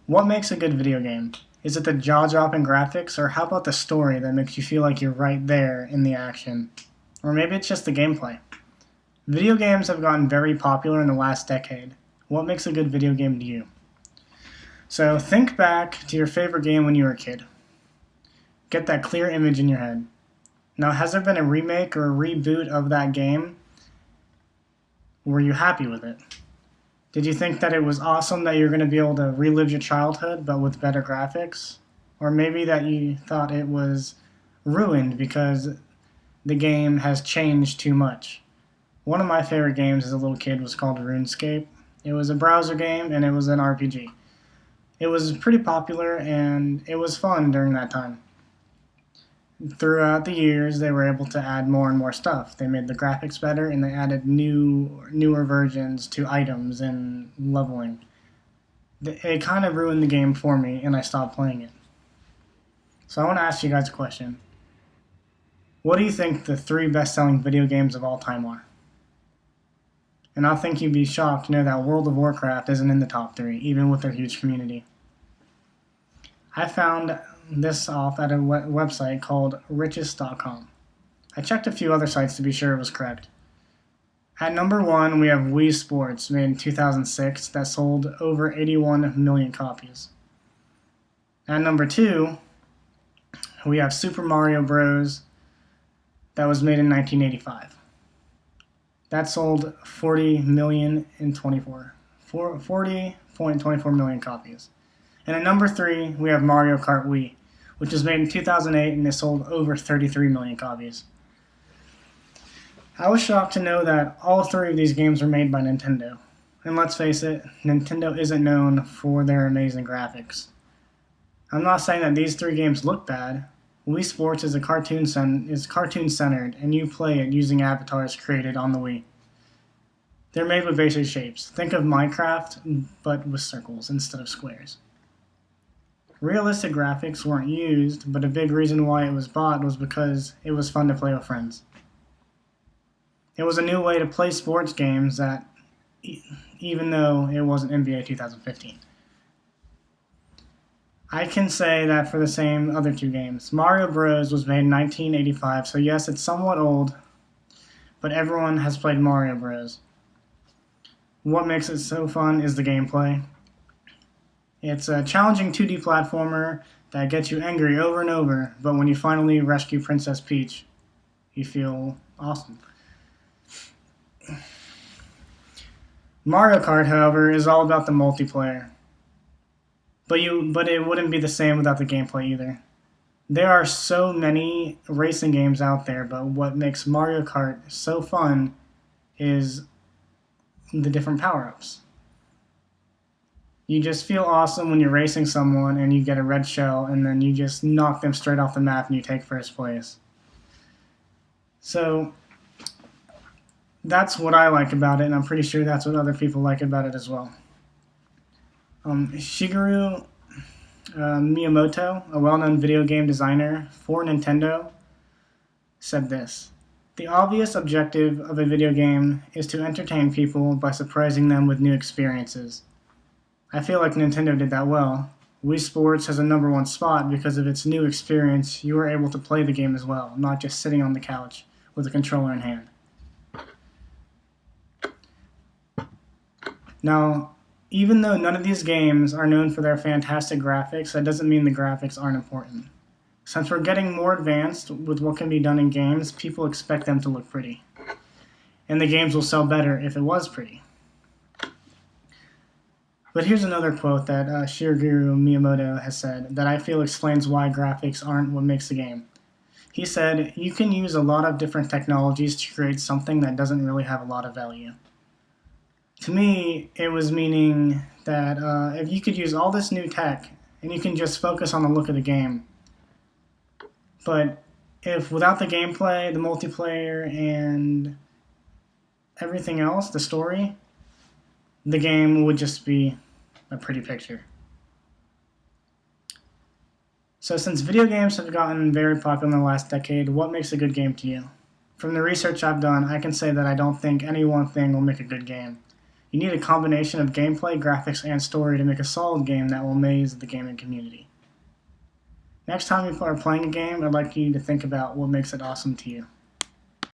What makes a good video game? Is it the jaw-dropping graphics, or how about the story that makes you feel like you're right there in the action? Or maybe it's just the gameplay. Video games have gotten very popular in the last decade. What makes a good video game to you? So think back to your favorite game when you were a kid. Get that clear image in your head. Now, has there been a remake or a reboot of that game? Were you happy with it? Did you think that it was awesome that you're going to be able to relive your childhood but with better graphics? Or maybe that you thought it was ruined because the game has changed too much. One of my favorite games as a little kid was called RuneScape. It was a browser game and it was an RPG. It was pretty popular and it was fun during that time. Throughout the years, they were able to add more and more stuff. They made the graphics better, and they added newer versions to items and leveling. It kind of ruined the game for me, and I stopped playing it. So I want to ask you guys a question. What do you think the 3 best-selling video games of all time are? And I think you'd be shocked to know that World of Warcraft isn't in the top 3, even with their huge community. I found this off at a website called richest.com. I checked a few other sites to be sure it was correct. At number 1, we have Wii Sports, made in 2006, that sold over 81 million copies. At number 2, we have Super Mario Bros. That was made in 1985. That sold 40.24 million copies. And at number 3, we have Mario Kart Wii, which was made in 2008 and it sold over 33 million copies. I was shocked to know that all 3 of these games were made by Nintendo. And let's face it, Nintendo isn't known for their amazing graphics. I'm not saying that these 3 games look bad. Wii Sports is cartoon-centered, and you play it using avatars created on the Wii. They're made with basic shapes. Think of Minecraft, but with circles instead of squares. Realistic graphics weren't used, but a big reason why it was bought was because it was fun to play with friends. It was a new way to play sports games that, even though it wasn't NBA 2015. I can say that for the same other 2 games. Mario Bros. Was made in 1985, so yes, it's somewhat old, but everyone has played Mario Bros. What makes it so fun is the gameplay. It's a challenging 2D platformer that gets you angry over and over, but when you finally rescue Princess Peach, you feel awesome. Mario Kart, however, is all about the multiplayer. But it wouldn't be the same without the gameplay either. There are so many racing games out there, but what makes Mario Kart so fun is the different power-ups. You just feel awesome when you're racing someone and you get a red shell and then you just knock them straight off the map and you take first place. So that's what I like about it, and I'm pretty sure that's what other people like about it as well. Shigeru Miyamoto, a well-known video game designer for Nintendo, said this: "The obvious objective of a video game is to entertain people by surprising them with new experiences. I feel like Nintendo did that well. Wii Sports has a number 1 spot because of its new experience. You are able to play the game as well, not just sitting on the couch with a controller in hand." Now, even though none of these games are known for their fantastic graphics, that doesn't mean the graphics aren't important. Since we're getting more advanced with what can be done in games, people expect them to look pretty. And the games will sell better if it was pretty. But here's another quote that Shigeru Miyamoto has said that I feel explains why graphics aren't what makes the game. He said, "You can use a lot of different technologies to create something that doesn't really have a lot of value." To me, it was meaning that if you could use all this new tech and you can just focus on the look of the game, but if without the gameplay, the multiplayer, and everything else, the story, the game would just be a pretty picture. So since video games have gotten very popular in the last decade, what makes a good game to you? From the research I've done, I can say that I don't think any one thing will make a good game. You need a combination of gameplay, graphics, and story to make a solid game that will amaze the gaming community. Next time you are playing a game, I'd like you to think about what makes it awesome to you.